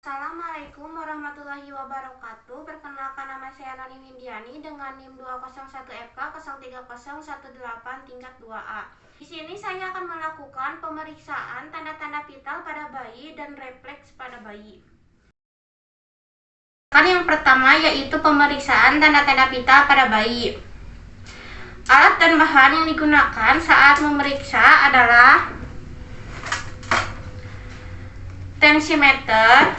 Assalamualaikum warahmatullahi wabarakatuh. Perkenalkan, nama saya Noni Windiani dengan NIM 201FK 03018 tingkat 2A. Di sini saya akan melakukan pemeriksaan tanda-tanda vital pada bayi dan refleks pada bayi. Yang pertama yaitu pemeriksaan tanda-tanda vital pada bayi. Alat dan bahan yang digunakan saat memeriksa adalah tensimeter,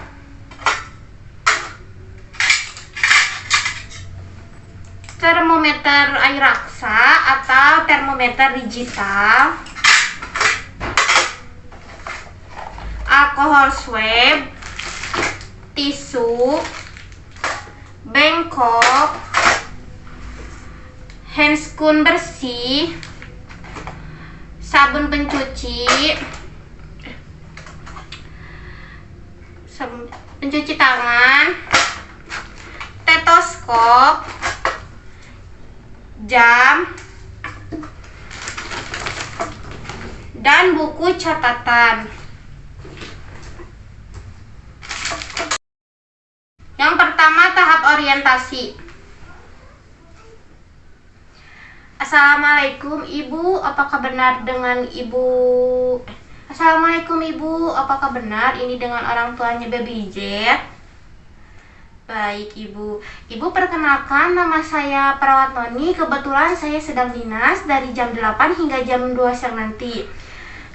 termometer air raksa atau termometer digital, alkohol swab, tisu, bengkok, handscoon bersih, sabun pencuci tangan, stetoskop, jam, dan buku catatan. Yang pertama, tahap orientasi. Assalamualaikum Ibu, apakah benar dengan Ibu? Assalamualaikum Ibu, apakah benar ini dengan orang tuanya Baby Z? Baik Ibu. Ibu, perkenalkan, nama saya Perawat Noni. Kebetulan saya sedang dinas dari jam 8 hingga jam 2 siang nanti.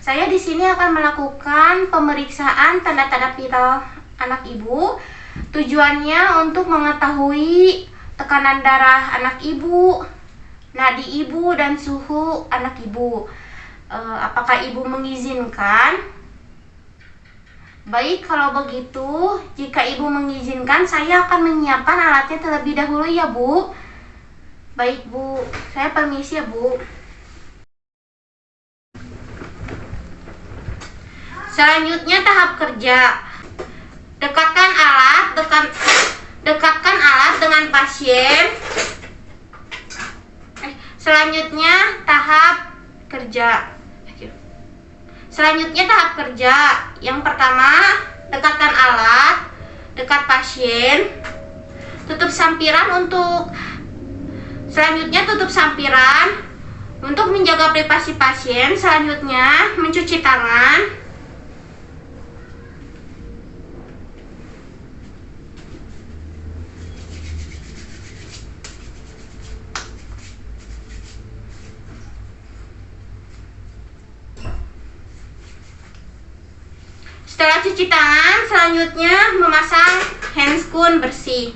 Saya di sini akan melakukan pemeriksaan tanda-tanda vital anak Ibu. Tujuannya untuk mengetahui tekanan darah anak Ibu, nadi Ibu, dan suhu anak Ibu. Apakah Ibu mengizinkan? Baik, kalau begitu, jika Ibu mengizinkan, saya akan menyiapkan alatnya terlebih dahulu ya, Bu. Baik, Bu. Saya permisi ya, Bu. Selanjutnya, tahap kerja. Dekatkan alat dengan pasien. Selanjutnya, tahap kerja. Yang pertama, dekatkan alat, dekat pasien, tutup sampiran untuk menjaga privasi pasien. Selanjutnya, mencuci tangan. Setelah cuci tangan, selanjutnya memasang handscoon bersih.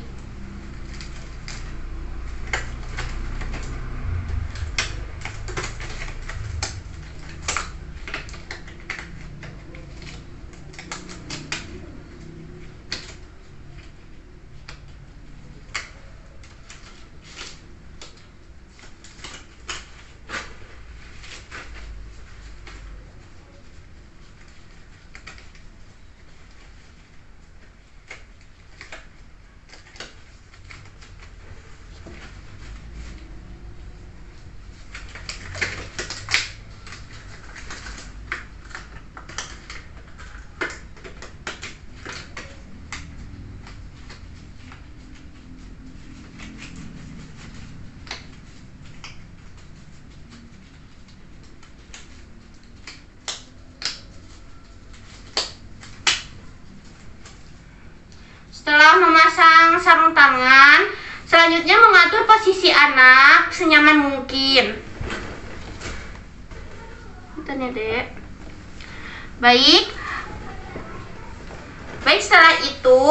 Setelah memasang sarung tangan, selanjutnya mengatur posisi anak senyaman mungkin. Bentar ya, Dek. Baik, setelah itu,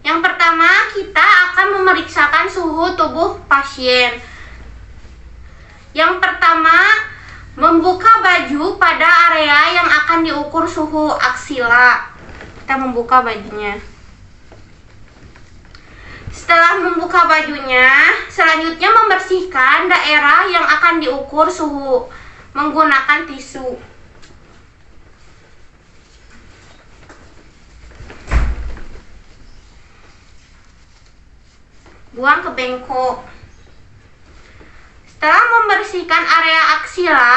yang pertama kita akan memeriksakan suhu tubuh pasien. Yang pertama, membuka baju pada area yang akan diukur suhu aksila. Kita membuka bajunya. Setelah membuka bajunya, selanjutnya membersihkan daerah yang akan diukur suhu menggunakan tisu. Buang ke bengkok. Setelah membersihkan area aksila,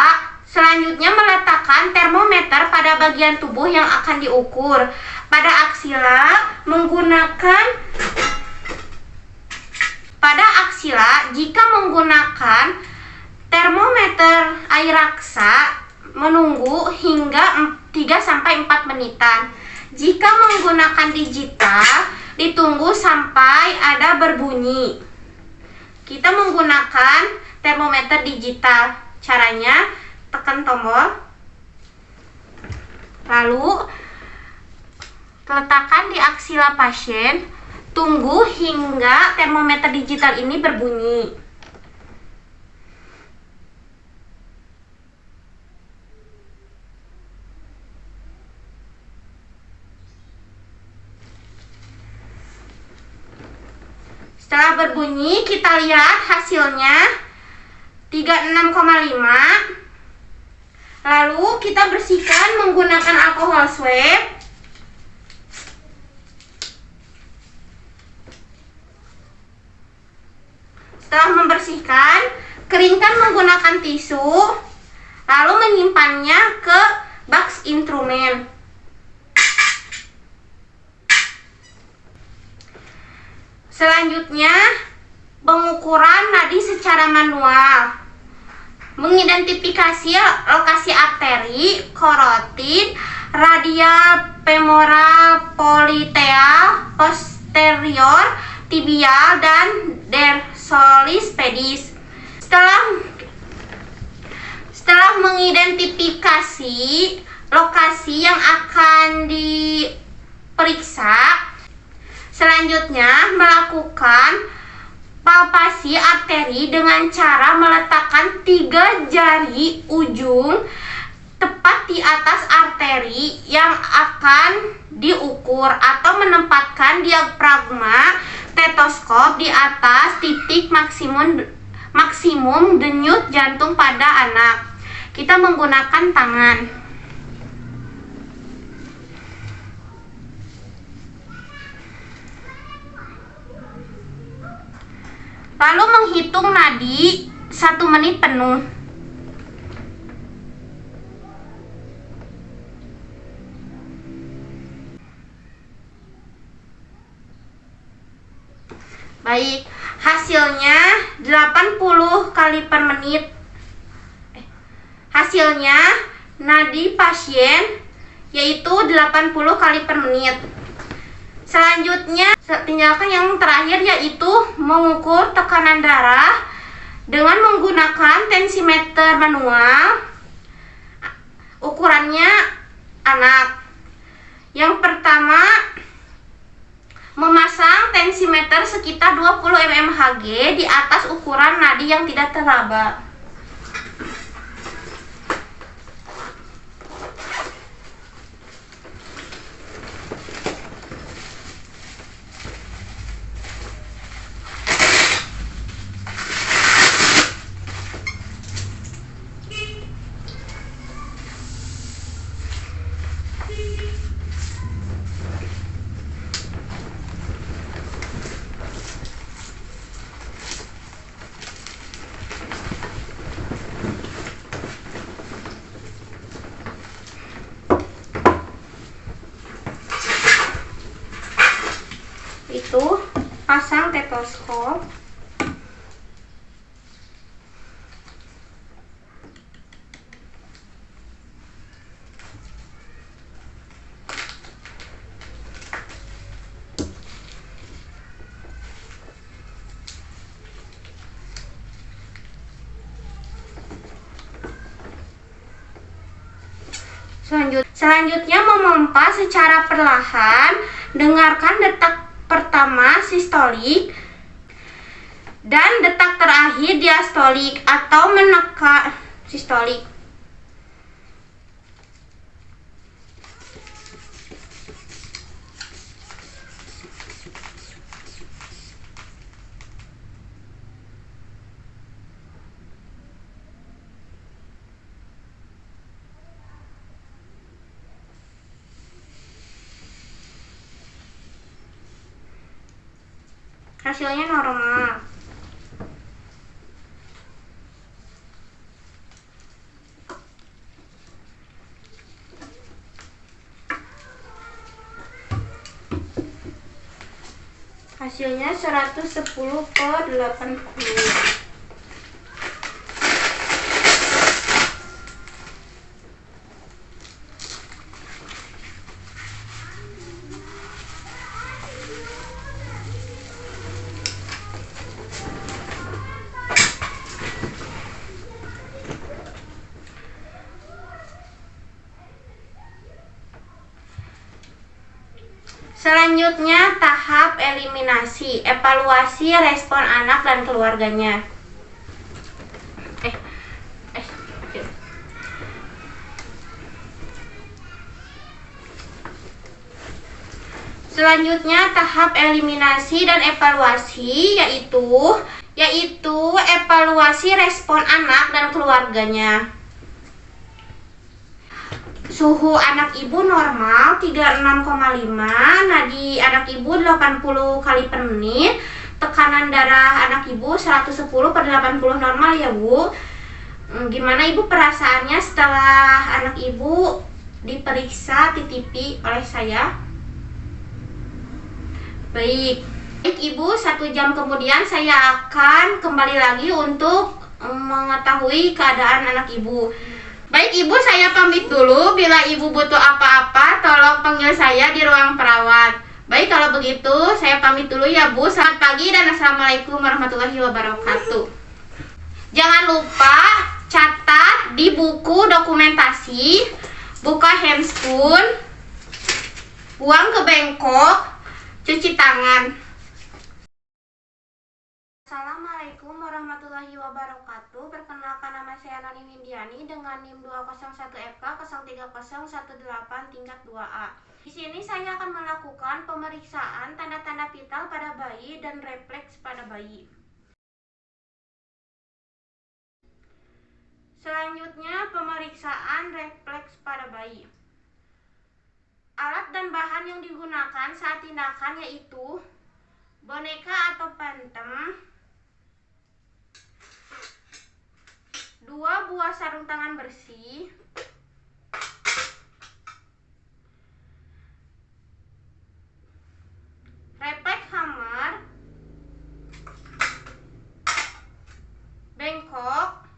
selanjutnya meletakkan termometer pada bagian tubuh yang akan diukur. Pada aksila jika menggunakan termometer air raksa menunggu hingga 3-4 menitan. Jika menggunakan digital ditunggu sampai ada berbunyi. Kita menggunakan termometer digital. Caranya tekan tombol, lalu letakkan di aksila pasien, tunggu hingga termometer digital ini berbunyi. Setelah berbunyi, kita lihat hasilnya 36,5. Lalu kita bersihkan menggunakan alkohol swab. Setelah membersihkan, keringkan menggunakan tisu, lalu menyimpannya ke box instrumen. Selanjutnya, pengukuran nadi secara manual. Mengidentifikasi lokasi arteri, karotid, radial, femoral, popliteal, posterior, tibial, dan dorsalis pedis. Setelah mengidentifikasi lokasi yang akan diperiksa, selanjutnya melakukan palpasi arteri dengan cara meletakkan 3 jari ujung tepat di atas arteri yang akan diukur, atau menempatkan diafragma stetoskop di atas titik maksimum denyut jantung pada anak. Kita menggunakan tangan. Lalu menghitung nadi 1 menit penuh. Baik, hasilnya 80 kali per menit. Hasilnya nadi pasien yaitu 80 kali per menit. Selanjutnya, tinggalkan yang terakhir, yaitu mengukur tekanan darah dengan menggunakan tensimeter manual. Ukurannya anak. Yang pertama, memasang tensimeter sekitar 20 mmHg di atas ukuran nadi yang tidak teraba. Itu pasang stetoskop. Selanjutnya memompa secara perlahan. Dengarkan detak pertama sistolik dan detak terakhir diastolik atau menekan sistolik. Hasilnya normal. hasilnya 110/80. Selanjutnya tahap eliminasi, evaluasi respon anak dan keluarganya. Selanjutnya tahap eliminasi dan evaluasi yaitu evaluasi respon anak dan keluarganya. Suhu anak ibu normal 36,5, nadi anak ibu 80 kali per menit, tekanan darah anak ibu 110/80 normal ya Bu. Gimana ibu perasaannya setelah anak ibu diperiksa TTP oleh saya? Baik ibu, 1 jam kemudian saya akan kembali lagi untuk mengetahui keadaan anak ibu. Baik ibu, saya pamit dulu. Bila ibu butuh apa-apa, tolong panggil saya di ruang perawat. Baik, kalau begitu saya pamit dulu ya Bu. Selamat pagi dan assalamualaikum warahmatullahi wabarakatuh. Jangan lupa catat di buku dokumentasi, buka handscoon, buang ke bengkok, cuci tangan. Assalamualaikum warahmatullahi wabarakatuh. Perkenalkan, nama saya Nani Windiani dengan NIM 201FK 03018 tingkat 2A. Di sini saya akan melakukan pemeriksaan tanda-tanda vital pada bayi dan refleks pada bayi. Selanjutnya pemeriksaan refleks pada bayi. Alat dan bahan yang digunakan saat tindakan yaitu boneka atau phantom, 2 buah sarung tangan bersih, refleks hammer, bengkok,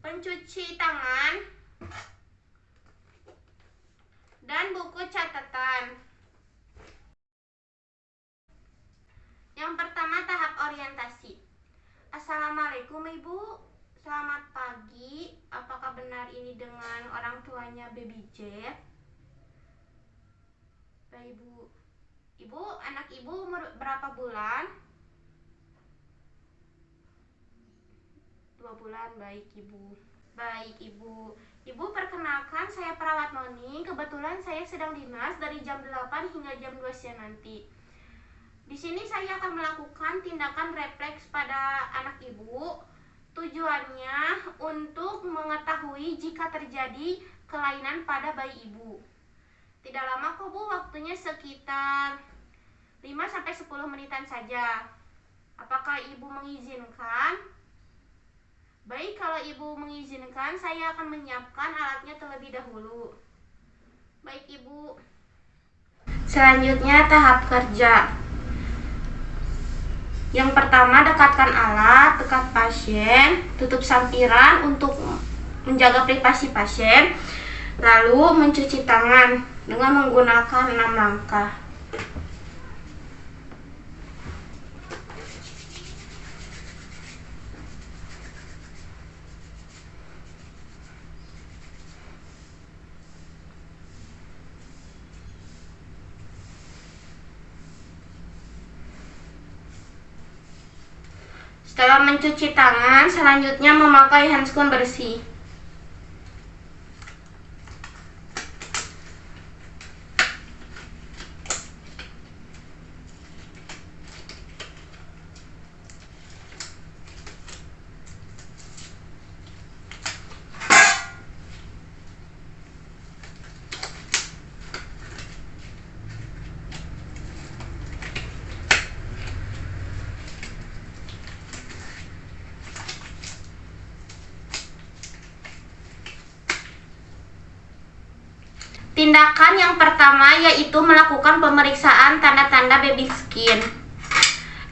pencuci tangan, dan buku catatan. Yang pertama, tahap orientasi. Assalamualaikum Ibu, selamat pagi. Apakah benar ini dengan orang tuanya Baby Jet? Baik Ibu, anak Ibu umur berapa bulan? 2 bulan. Baik Ibu. Ibu, perkenalkan, saya perawat Noni. Kebetulan saya sedang dinas dari jam 8 hingga jam 2 siang nanti. Di sini saya akan melakukan tindakan refleks pada anak ibu. Tujuannya untuk mengetahui jika terjadi kelainan pada bayi ibu. Tidak lama kok Bu, waktunya sekitar 5-10 menitan saja. Apakah Ibu mengizinkan? Baik, kalau Ibu mengizinkan, saya akan menyiapkan alatnya terlebih dahulu. Baik Ibu. Selanjutnya tahap kerja. Yang pertama, dekatkan alat, dekat pasien, tutup sampiran untuk menjaga privasi pasien, lalu mencuci tangan dengan menggunakan 6 langkah. Setelah mencuci tangan, selanjutnya memakai handscoon bersih. Tindakan yang pertama yaitu melakukan pemeriksaan tanda-tanda baby skin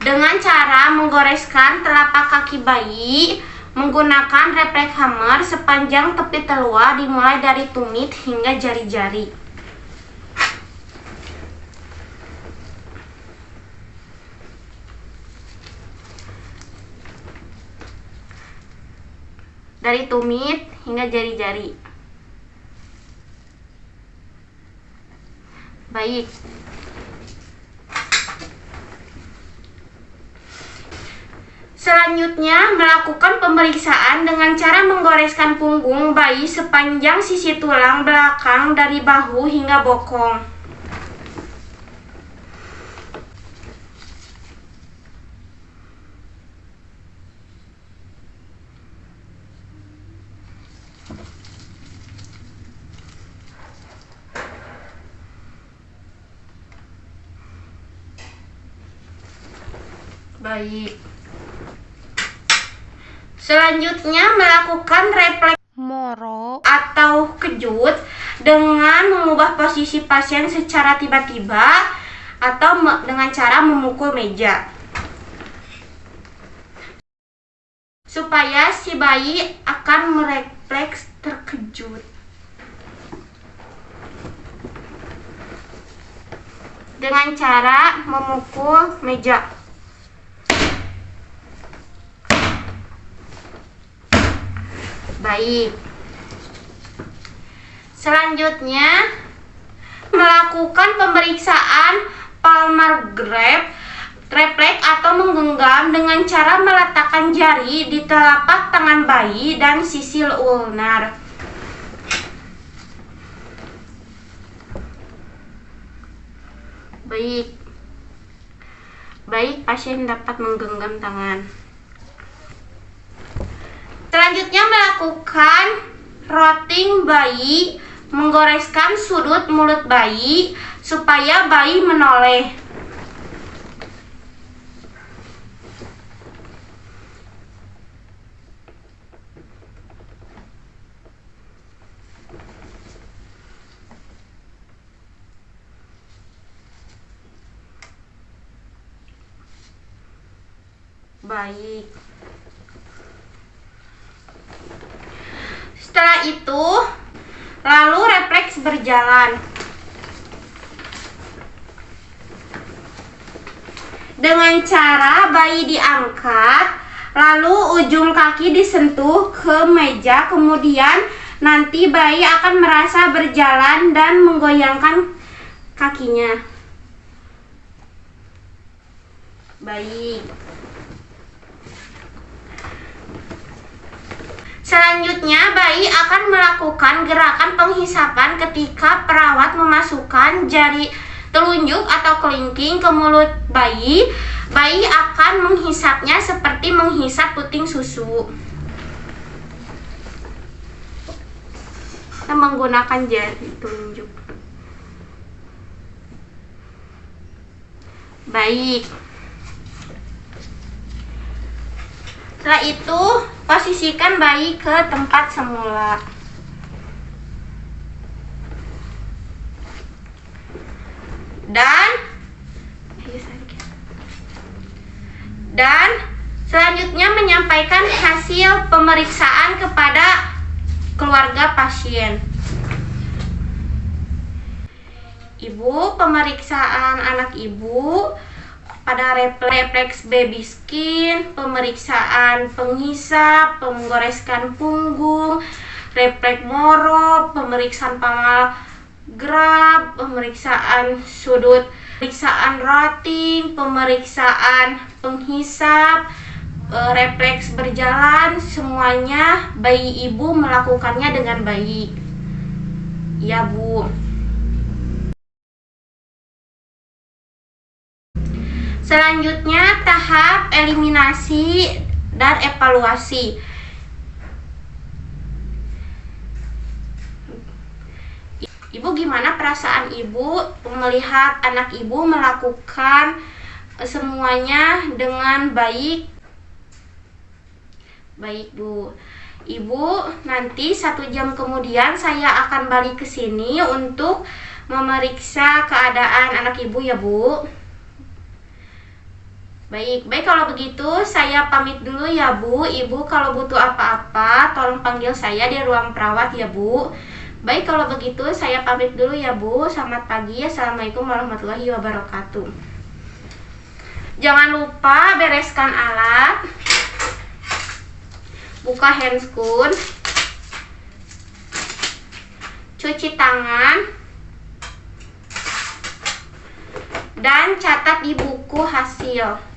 dengan cara menggoreskan telapak kaki bayi menggunakan refleks hammer sepanjang tepi telua dimulai dari tumit hingga jari-jari. Dari tumit hingga jari-jari. Baik. Selanjutnya, melakukan pemeriksaan dengan cara menggoreskan punggung bayi sepanjang sisi tulang belakang dari bahu hingga bokong. Baik. Selanjutnya melakukan refleks moro atau kejut dengan mengubah posisi pasien secara tiba-tiba atau dengan cara memukul meja supaya si bayi akan merefleks terkejut. Dengan cara memukul meja. Baik. Selanjutnya melakukan pemeriksaan palmar grip refleks atau menggenggam dengan cara meletakkan jari di telapak tangan bayi dan sisi ulnar. Baik. Baik, pasien dapat menggenggam tangan. Selanjutnya melakukan rotting bayi, menggoreskan sudut mulut bayi supaya bayi menoleh. Baik. Setelah itu, lalu refleks berjalan. Dengan cara bayi diangkat, lalu ujung kaki disentuh ke meja, kemudian nanti bayi akan merasa berjalan dan menggoyangkan kakinya. Baik. Selanjutnya, bayi akan melakukan gerakan penghisapan ketika perawat memasukkan jari telunjuk atau kelingking ke mulut bayi. Bayi akan menghisapnya seperti menghisap puting susu. Kita menggunakan jari telunjuk. Baik. Setelah itu, posisikan bayi ke tempat semula. Dan selanjutnya menyampaikan hasil pemeriksaan kepada keluarga pasien. Ibu, pemeriksaan anak ibu pada refleks baby skin, pemeriksaan penghisap, penggoreskan punggung, refleks moro, pemeriksaan palmar grip, pemeriksaan sudut, pemeriksaan rotting, pemeriksaan penghisap, refleks berjalan, semuanya bayi ibu melakukannya dengan baik. Ya, Bu. Selanjutnya tahap eliminasi dan evaluasi. Ibu, gimana perasaan ibu melihat anak ibu melakukan semuanya dengan baik? Baik, Bu. Ibu, nanti 1 jam kemudian saya akan balik ke sini untuk memeriksa keadaan anak ibu ya Bu. Baik kalau begitu saya pamit dulu ya Bu. Ibu kalau butuh apa-apa tolong panggil saya di ruang perawat ya Bu. Baik kalau begitu saya pamit dulu ya Bu. Selamat pagi. Assalamualaikum warahmatullahi wabarakatuh. Jangan lupa bereskan alat, buka handscoon, cuci tangan, dan catat di buku hasil.